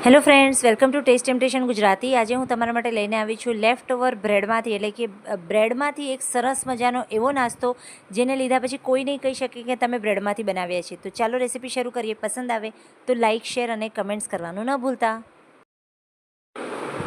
Hello friends, welcome to test temptation Gujarati. આજે હું તમારા માટે લઈને આવી છું લેફ્ટ ઓવર બ્રેડમાંથી, એટલે કે બ્રેડમાંથી એક સરસ મજાનો એવો નાસ્તો જેને લીધા પછી કોઈ નહીં કહી શકે કે તમે બ્રેડમાંથી બનાવ્યા છે. તો ચાલો રેસીપી શરૂ કરીએ. પસંદ આવે તો લાઇક, શેર અને કમેન્ટ્સ કરવાનું ન ભૂલતા.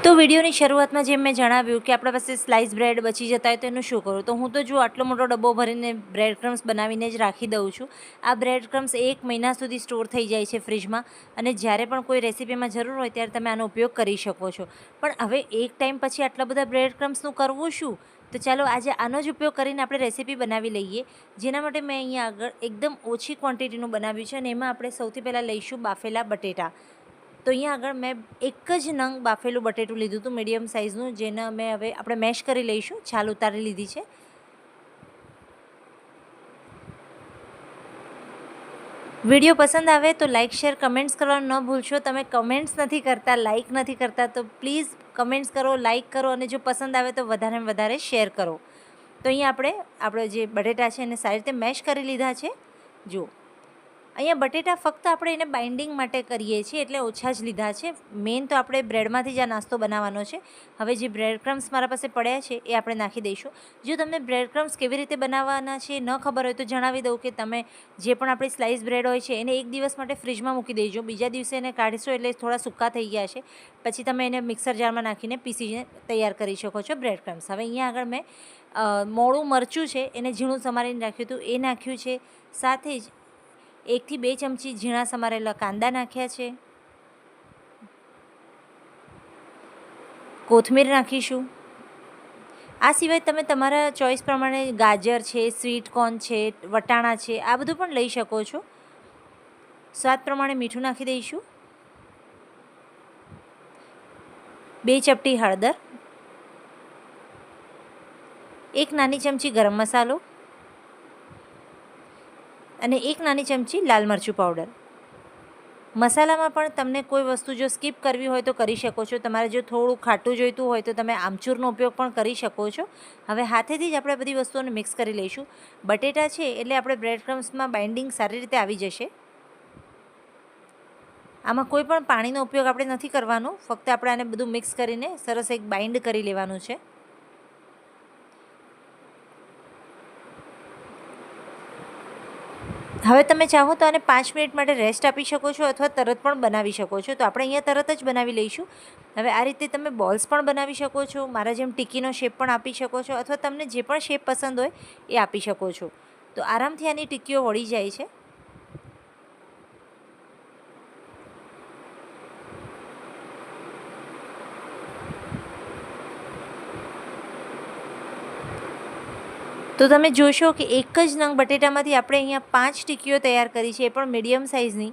તો વિડીયોની શરૂઆતમાં જેમ મેં જણાવ્યું કે આપણા પાસે સ્લાઇસ બ્રેડ બચી જતા હોય તો એનું શું કરું, તો હું તો જો આટલો મોટો ડબ્બો ભરીને બ્રેડ ક્રમ્સ બનાવીને જ રાખી દઉં છું. આ બ્રેડ ક્રમ્સ 1 મહિના સુધી સ્ટોર થઈ જાય છે ફ્રીજમાં, અને જ્યારે પણ કોઈ રેસીપીમાં જરૂર હોય ત્યારે તમે આનો ઉપયોગ કરી શકો છો. પણ હવે એક ટાઈમ પછી આટલા બધા બ્રેડ ક્રમ્સનું કરવું શું? તો ચાલો આજે આનો જ ઉપયોગ કરીને આપણે રેસીપી બનાવી લઈએ. જેના માટે મેં અહીંયા આગળ એકદમ ઓછી ક્વોન્ટિટીનું બનાવ્યું છે, અને એમાં આપણે સૌથી પહેલાં લઈશું બાફેલા બટેટા. તો અહીંયા આગળ મેં એક જ નંગ બાફેલું બટેટું લીધું હતું, મીડિયમ સાઇઝનું, જેને અમે હવે આપણે મેશ કરી લઈશું. છાલ ઉતારી લીધી છે. વિડીયો પસંદ આવે તો લાઇક, શેર, કમેન્ટ્સ કરવાનું ન ભૂલશો. તમે કમેન્ટ્સ નથી કરતા, લાઇક નથી કરતા, તો પ્લીઝ કમેન્ટ્સ કરો, લાઇક કરો, અને જો પસંદ આવે તો વધારેમાં વધારે શેર કરો. તો અહીંયા આપણે જે બટેટા છે એને સારી રીતે મેશ કરી લીધા છે. જુઓ, અહીંયા બટેટા ફક્ત આપણે એને બાઇન્ડિંગ માટે કરીએ છીએ, એટલે ઓછા જ લીધા છે. મેઇન તો આપણે બ્રેડમાંથી જ આ નાસ્તો બનાવવાનો છે. હવે જે બ્રેડ ક્રમ્સ મારા પાસે પડ્યા છે એ આપણે નાખી દઈશું. જો તમને બ્રેડ ક્રમ્સ કેવી રીતે બનાવવાના છે ન ખબર હોય તો જણાવી દઉં કે તમે જે પણ આપણી સ્લાઇસ બ્રેડ હોય છે એને એક દિવસ માટે ફ્રીજમાં મૂકી દેજો. બીજા દિવસે એને કાઢશો એટલે થોડા સૂકા થઈ ગયા છે, પછી તમે એને મિક્સર જારમાં નાખીને પીસીને તૈયાર કરી શકો છો બ્રેડ ક્રમ્સ. હવે અહીંયા આગળ મેં મોળું મરચું છે એને ઝીણું સમારીને રાખ્યું હતું, એ નાખ્યું છે. સાથે જ 1 થી 2 ચમચી ઝીણા સમારેલા કાંદા નાખ્યા છે. કોથમીર નાખીશું. આ સિવાય તમે તમારા ચોઈસ પ્રમાણે ગાજર છે, સ્વીટ કોર્ન છે, વટાણા છે, આ બધું પણ લઈ શકો છો. સ્વાદ પ્રમાણે મીઠું નાખી દઈશું. 2 ચપટી હળદર, 1 નાની ચમચી ગરમ મસાલો અને 1 નાની ચમચી લાલ મરચું પાવડર. મસાલામાં પણ તમને કોઈ વસ્તુ જો સ્કીપ કરવી હોય તો કરી શકો છો. તમારે જો થોડું ખાટું જોઈતું હોય તો તમે આમચૂરનો ઉપયોગ પણ કરી શકો છો. હવે હાથેથી જ આપણે બધી વસ્તુઓને મિક્સ કરી લઈશું. બટેટા છે એટલે આપણે બ્રેડ ક્રમ્સમાં બાઇન્ડિંગ સારી રીતે આવી જશે. આમાં કોઈ પણ પાણીનો ઉપયોગ આપણે નથી કરવાનો, ફક્ત આપણે આને બધું મિક્સ કરીને સરસ એક બાઇન્ડ કરી લેવાનું છે. હવે તમે ચાહો તો આને 5 મિનિટ માટે રેસ્ટ આપી શકો છો, અથવા તરત પણ બનાવી શકો છો. તો આપણે અહીંયા તરત જ બનાવી લઈશું. હવે આ રીતે તમે બોલ્સ પણ બનાવી શકો છો, મારા જેમ ટિક્કીનો શેપ પણ આપી શકો છો, અથવા તમને જે પણ શેપ પસંદ હોય એ આપી શકો છો. તો આરામથી આની ટિક્કીઓ વળી જાય છે. તો તમે જોશો કે એક જ નંગ બટેટામાંથી આપણે અહીંયા 5 ટિક્કીઓ તૈયાર કરી છે, એ પણ મીડિયમ સાઇઝની.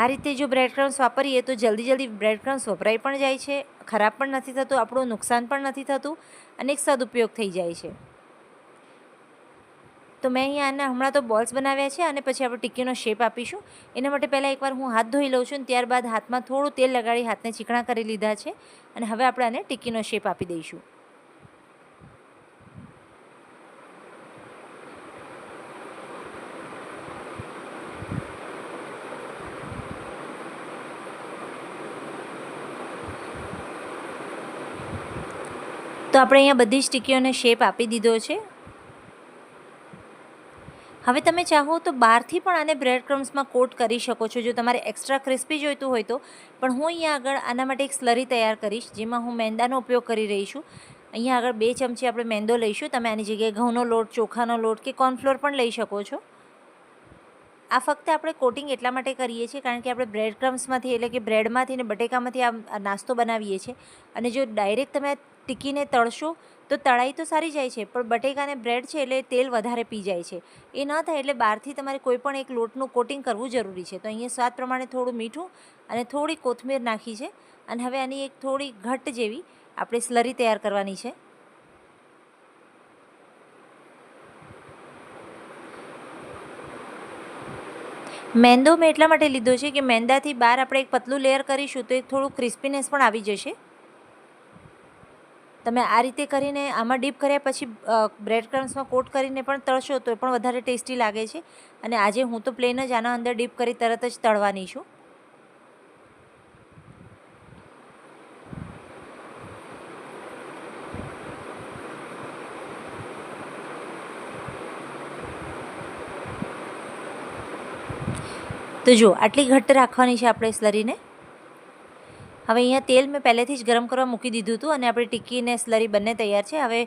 આ રીતે જો બ્રેડ ક્રમ્સ વાપરીએ તો જલ્દી બ્રેડ ક્રમ્સ વપરાઈ પણ જાય છે, ખરાબ પણ નથી થતું, આપણું નુકસાન પણ નથી થતું, અને એક સદુપયોગ થઈ જાય છે. તો મેં અહીંયા આના હમણાં તો બોલ્સ બનાવ્યા છે, અને પછી આપણે ટિક્કીનો શેપ આપીશું. એના માટે પહેલાં એકવાર હું હાથ ધોઈ લઉં છું, અને ત્યારબાદ હાથમાં થોડું તેલ લગાડી હાથને ચીકણા કરી લીધા છે, અને હવે આપણે આને ટિક્કીનો શેપ આપી દઈશું. તો આપણે અહીંયા બધી જ ટિક્કીઓને શેપ આપી દીધો છે. હવે તમે ચાહો તો બહારથી પણ આને બ્રેડ ક્રમ્સમાં કોટ કરી શકો છો, જો તમારે એક્સ્ટ્રા ક્રિસ્પી જોઈતું હોય તો. પણ હું અહીંયા આગળ આના માટે એક સ્લરી તૈયાર કરીશ, જેમાં હું મેંદાનો ઉપયોગ કરી રહી છું. અહીંયા આગળ 2 ચમચી આપણે મેંદો લઈશું. તમે આની જગ્યાએ ઘઉંનો લોટ, ચોખાનો લોટ કે કોર્નફ્લોર પણ લઈ શકો છો. આ ફક્ત આપણે કોટિંગ એટલા માટે કરીએ છીએ કારણ કે આપણે બ્રેડ ક્રમ્સમાંથી, એટલે કે બ્રેડમાંથી ને બટેકામાંથી આ નાસ્તો બનાવીએ છીએ. અને જો ડાયરેક્ટ તમે ટિક્કીને તળશો તો તળાઈ તો સારી જાય છે, પણ બટેકાને બ્રેડ છે એટલે તેલ વધારે પી જાય છે. એ ન થાય એટલે બહારથી તમારે કોઈ પણ એક લોટનું કોટિંગ કરવું જરૂરી છે. તો અહીંયા સ્વાદ પ્રમાણે થોડું મીઠું અને થોડી કોથમીર નાખી છે, અને હવે આની એક થોડી ઘટ્ટ જેવી આપણે સ્લરી તૈયાર કરવાની છે. મેંદો મેં એટલા માટે લીધો છે કે મેંદાથી બહાર આપણે એક પતલું લેયર કરીશું તો એક થોડું ક્રિસ્પીનેસ પણ આવી જશે. તમે આ રીતે કરીને આમાં ડીપ કર્યા પછી બ્રેડ ક્રમ્સમાં કોટ કરીને પણ તળશો તો પણ વધારે ટેસ્ટી લાગે છે. અને આજે હું તો પ્લેન જ આના અંદર ડીપ કરી તરત જ તળવાની છું. તો જુઓ આટલી ઘટ્ટ રાખવાની છે આપણે સ્લરીને. હવે અહીંયા તેલ મેં પહેલેથી જ ગરમ કરવા મૂકી દીધું હતું અને આપણી ટિક્કી ને સ્લરી બંને તૈયાર છે. હવે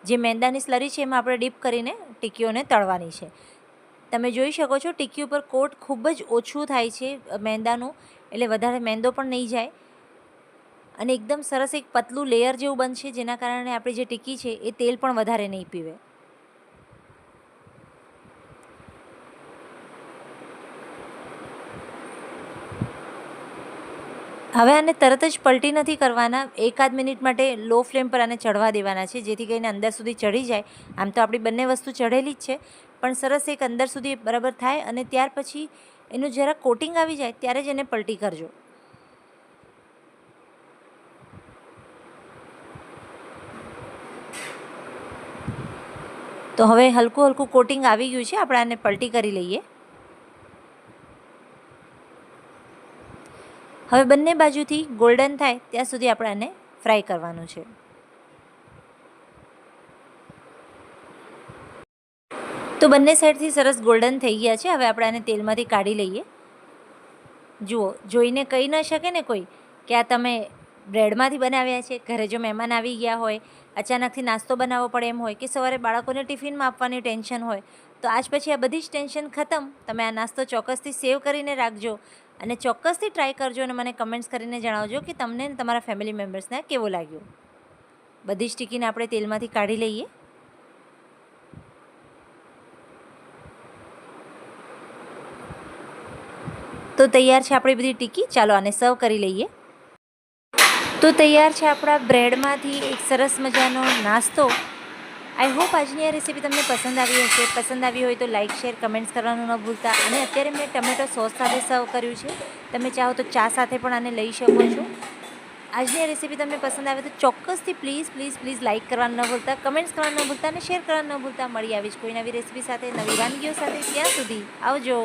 જે મેંદાની સ્લરી છે એમાં આપણે ડીપ કરીને ટિક્કીઓને તળવાની છે. તમે જોઈ શકો છો ટિક્કી ઉપર કોટ ખૂબ જ ઓછું થાય છે મેંદાનું, એટલે વધારે મેંદો પણ નહીં જાય અને એકદમ સરસ એક પતલું લેયર જેવું બનશે, જેના કારણે આપણી જે ટિક્કી છે એ તેલ પણ વધારે નહીં પીવે. હવે આને તરત જ પલટી નથી કરવાના, 1-8 મિનિટ માટે લો ફ્લેમ પર આને ચડવા દેવાના છે, જેથી કરીને અંદર સુધી ચડી જાય. આમ તો આપણી બંને વસ્તુ ચઢેલી જ છે, પણ સરસ એક અંદર સુધી બરાબર થાય અને ત્યાર પછી એનું જરા કોટિંગ આવી જાય ત્યારે જ એને પલટી કરજો. તો હવે હલકું હલકું કોટિંગ આવી ગયું છે, આપણે આને પલટી કરી લઈએ. હવે બંને બાજુથી ગોલ્ડન થાય ત્યાં સુધી આપણે આને ફ્રાય કરવાનું છે. તો બંને સાઈડથી સરસ ગોલ્ડન થઈ ગયા છે. હવે આપણે આને તેલમાંથી કાઢી લઈએ. જુઓ, જોઈને કહી ન શકે ને કોઈ કે આ તમે બ્રેડમાંથી બનાવ્યા છે. ઘરે જો મહેમાન આવી ગયા હોય, અચાનકથી નાસ્તો બનાવવો પડે એમ હોય, કે સવારે બાળકોને ટિફિનમાં આપવાની ટેન્શન હોય, તો આજ પછી આ બધી જ ટેન્શન ખતમ. તમે આ નાસ્તો ચોક્કસથી સેવ કરીને રાખજો અને ચોક્કસથી ટ્રાય કરજો અને મને કમેન્ટ્સ કરીને જણાવજો કે તમને તમારા ફેમિલી મેમ્બર્સને કેવો લાગ્યો. બધી જ ટિક્કીને આપણે તેલમાંથી કાઢી લઈએ. તો તૈયાર છે આપણી બધી ટિક્કી. ચાલો આને સર્વ કરી લઈએ. તો તૈયાર છે આપણા બ્રેડમાંથી એક સરસ મજાનો નાસ્તો. આઈ હોપ આજની આ રેસીપી તમને પસંદ આવી હશે. પસંદ આવી હોય તો લાઇક, શેર, કમેન્ટ્સ કરવાનું ન ભૂલતા. અને અત્યારે મેં ટમેટો સોસ સાથે સર્વ કર્યું છે. તમે ચાહો તો ચા સાથે પણ આને લઈ શકો છો. આજની આ રેસીપી તમને પસંદ આવે તો ચોક્કસથી પ્લીઝ લાઇક કરવાનું ન ભૂલતા, કમેન્ટ્સ કરવાનું ન ભૂલતા અને શેર કરવાનું ન ભૂલતા. મળી આવી જ કોઈ નવી રેસીપી સાથે, નવી વાનગીઓ સાથે. ત્યાં સુધી આવજો.